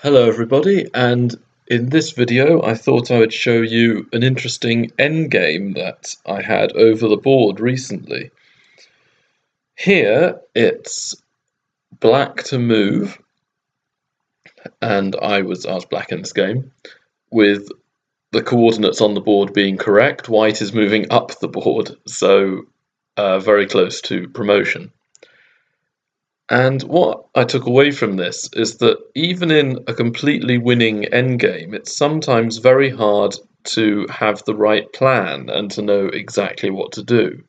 Hello everybody, and in this video I thought I would show you an interesting endgame that I had over the board recently. Here it's black to move, and I was black in this game, with the coordinates on the board being correct. White is moving up the board, so very close to promotion. And what I took away from this is that even in a completely winning endgame, it's sometimes very hard to have the right plan and to know exactly what to do.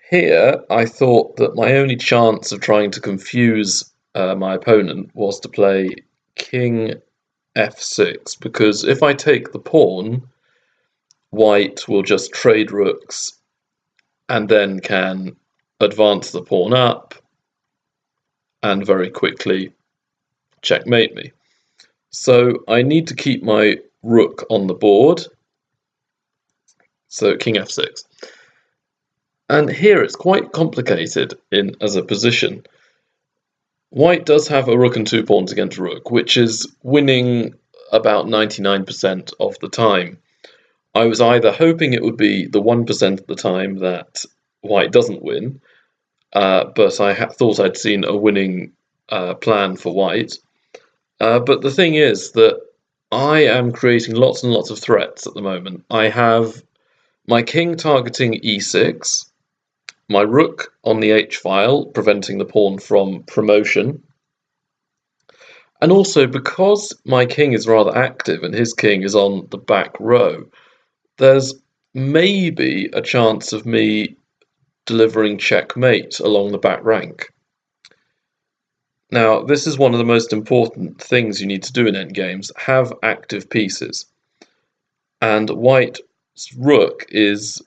Here, I thought that my only chance of trying to confuse my opponent was to play King f6, because if I take the pawn, White will just trade rooks and then can advance the pawn up and very quickly checkmate me. So I need to keep my rook on the board. So king f6. And here it's quite complicated as a position. White does have a rook and two pawns against rook, which is winning about 99% of the time. I was either hoping it would be the 1% of the time that White doesn't win, but I thought I'd seen a winning plan for White. But the thing is that I am creating lots and lots of threats at the moment. I have my king targeting e6, my rook on the h-file, preventing the pawn from promotion. And also, because my king is rather active and his king is on the back row, there's maybe a chance of me delivering checkmate along the back rank. Now, this is one of the most important things you need to do in endgames: have active pieces. And White's rook is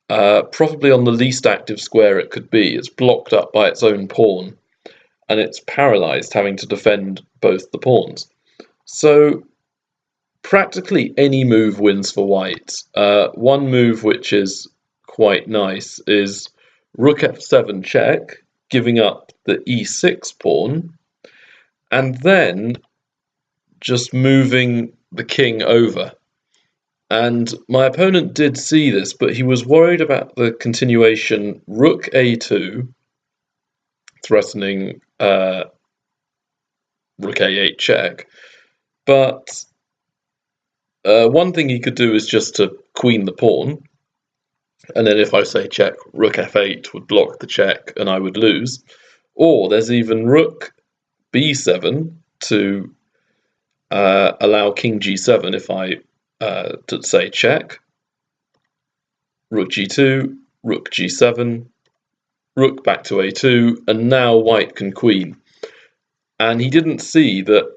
probably on the least active square it could be. It's blocked up by its own pawn, and it's paralysed, having to defend both the pawns. So practically any move wins for White. One move which is quite nice is rook f7 check, giving up the e6 pawn, and then just moving the king over. And my opponent did see this, but he was worried about the continuation rook a2, threatening rook a8 check. But one thing he could do is just to queen the pawn, and then if I say check, rook f8 would block the check and I would lose. Or there's even rook b7 to allow king g7 if I to say check, rook g2, rook g7, rook back to a2, and now White can queen. And he didn't see that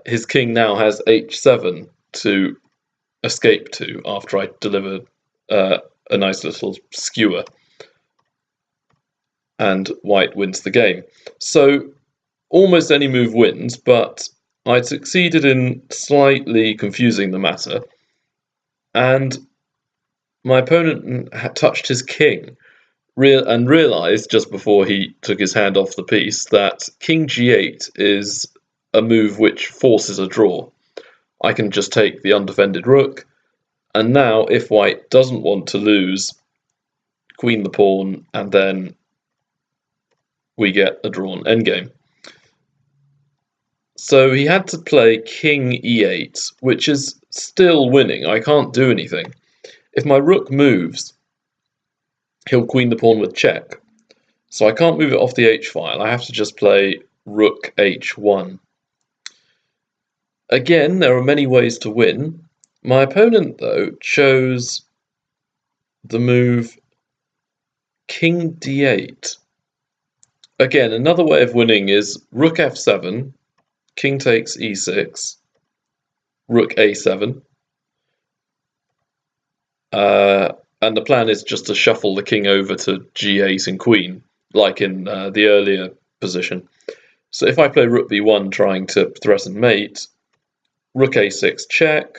his king now has h7 to escape to after I delivered a nice little skewer, and White wins the game. So almost any move wins, but I succeeded in slightly confusing the matter, and my opponent had touched his king and realized just before he took his hand off the piece that king g8 is a move which forces a draw. I can just take the undefended rook, and now if White doesn't want to lose, queen the pawn, and then we get a drawn endgame. So he had to play king e8, which is still winning. I can't do anything. If my rook moves, he'll queen the pawn with check. So I can't move it off the h-file. I have to just play rook h1. Again, there are many ways to win. My opponent, though, chose the move king d8. Again, another way of winning is rook f7, king takes e6, rook a7. And the plan is just to shuffle the king over to g8 and queen, like in the earlier position. So if I play rook b1 trying to threaten mate, rook a6 check,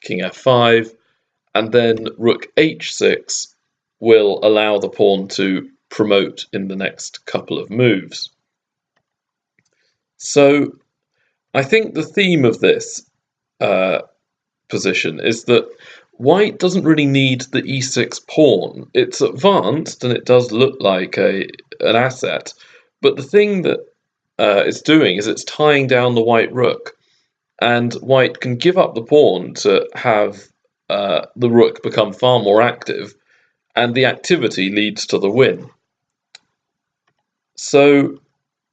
king f5, and then rook h6 will allow the pawn to promote in the next couple of moves. So I think the theme of this uh, position is that white doesn't really need the e6 pawn. It's advanced and it does look like an asset, but the thing that it's doing is it's tying down the white rook, and white can give up the pawn to have the rook become far more active, and the activity leads to the win. So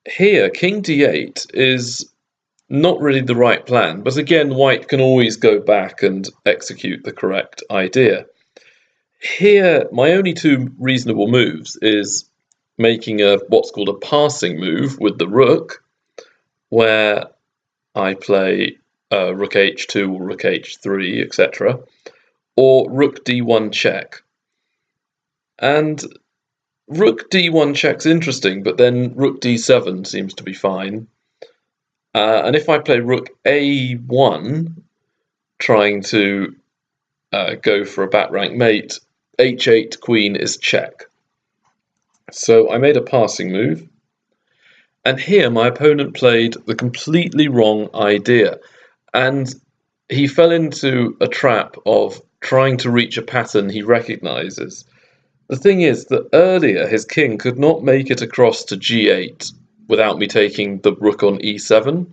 here, king d8 is not really the right plan, but again, white can always go back and execute the correct idea. Here, my only two reasonable moves is making what's called a passing move with the rook, where I play rook h2 or rook h3, etc., or rook d1 check. And rook d1 check's interesting, but then rook d7 seems to be fine. And if I play rook a1, trying to go for a back rank mate, h8 queen is check. So I made a passing move, and here my opponent played the completely wrong idea, and he fell into a trap of trying to reach a pattern he recognizes. The thing is that earlier his king could not make it across to g8 without me taking the rook on e7,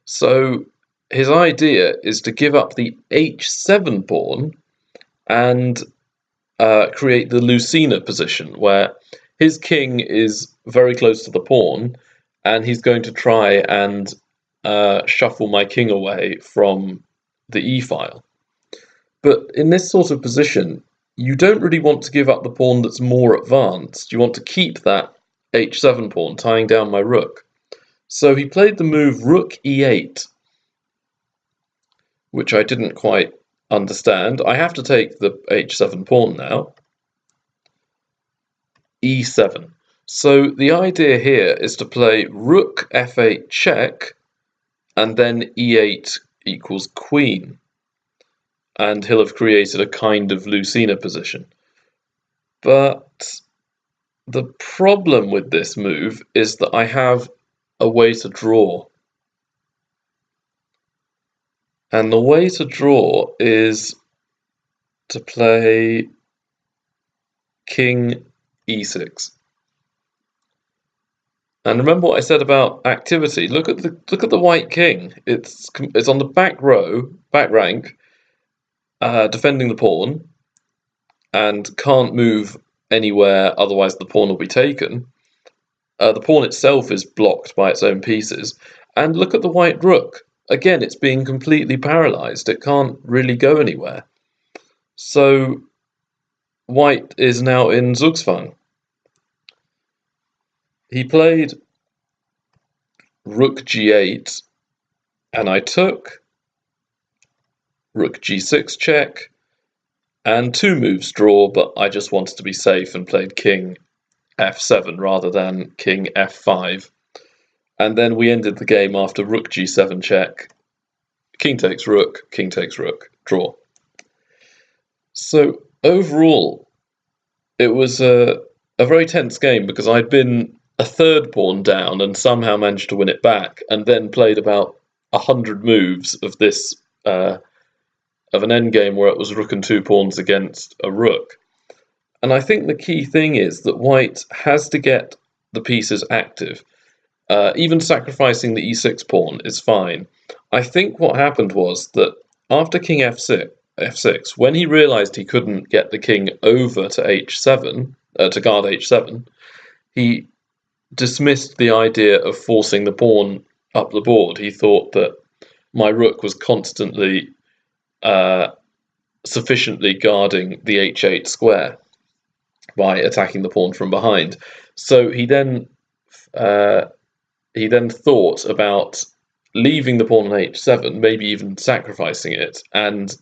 so his idea is to give up the h7 pawn and create the Lucina position, where his king is very close to the pawn, and he's going to try and shuffle my king away from the e-file. But in this sort of position, you don't really want to give up the pawn that's more advanced. You want to keep that h7 pawn tying down my rook. So he played the move rook e8, which I didn't quite understand. I have to take the h7 pawn now. e7. So the idea here is to play rook f8 check, and then e8 equals queen. And he'll have created a kind of Lucina position. But the problem with this move is that I have a way to draw. And the way to draw is to play king e6. And remember what I said about activity. Look at the white king. It's on the back row, back rank, defending the pawn, and can't move anywhere. Otherwise, the pawn will be taken. The pawn itself is blocked by its own pieces. And look at the white rook. Again, it's being completely paralyzed. It can't really go anywhere. So white is now in Zugzwang. He played rook g8, and I took rook g6 check, and two moves draw, but I just wanted to be safe and played king f7 rather than king f5. And then we ended the game after rook g7 check, king takes rook, draw. So overall, it was a very tense game because I'd been a third pawn down and somehow managed to win it back, and then played about 100 moves of this of an endgame where it was rook and two pawns against a rook. And I think the key thing is that white has to get the pieces active. Even sacrificing the e6 pawn is fine. I think what happened was that after king f6, when he realized he couldn't get the king over to h7, to guard h7, he dismissed the idea of forcing the pawn up the board. He thought that my rook was constantly sufficiently guarding the h8 square by attacking the pawn from behind. So he then thought about leaving the pawn on h7, maybe even sacrificing it, and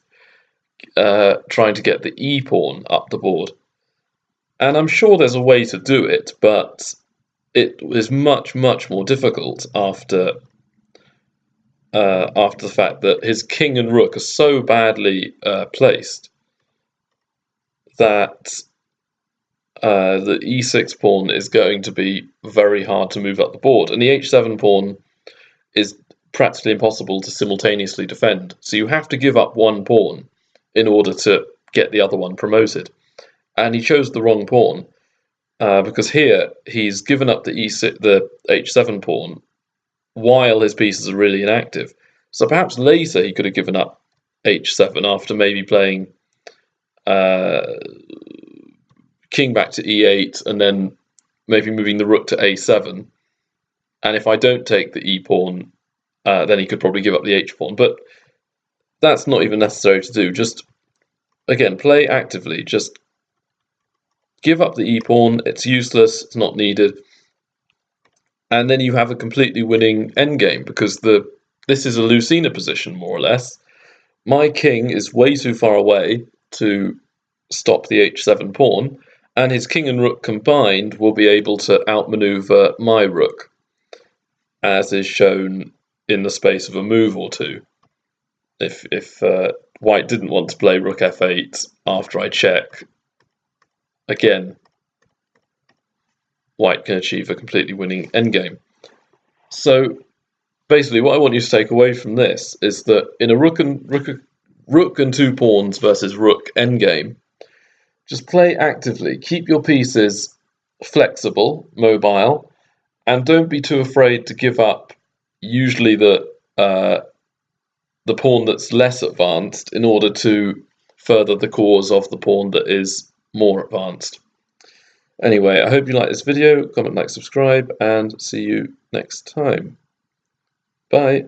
trying to get the e pawn up the board. And I'm sure there's a way to do it, but it is much, much more difficult after the fact that his king and rook are so badly placed that the e6 pawn is going to be very hard to move up the board. And the h7 pawn is practically impossible to simultaneously defend. So you have to give up one pawn in order to get the other one promoted. And he chose the wrong pawn, because here he's given up the the h7 pawn while his pieces are really inactive. So perhaps later he could have given up h7 after maybe playing king back to e8 and then maybe moving the rook to a7. And if I don't take the e pawn, then he could probably give up the h pawn. But that's not even necessary to do. Just, again, play actively. Just give up the e pawn. It's useless. It's not needed. And then you have a completely winning endgame, because this is a Lucina position, more or less. My king is way too far away to stop the h7 pawn, and his king and rook combined will be able to outmaneuver my rook, as is shown in the space of a move or two. If white didn't want to play rook f8 after I check, again, white can achieve a completely winning endgame. So basically, what I want you to take away from this is that in a rook and two pawns versus rook endgame, just play actively. Keep your pieces flexible, mobile, and don't be too afraid to give up usually the pawn that's less advanced in order to further the cause of the pawn that is more advanced. Anyway, I hope you like this video. Comment, like, subscribe, and see you next time. Bye.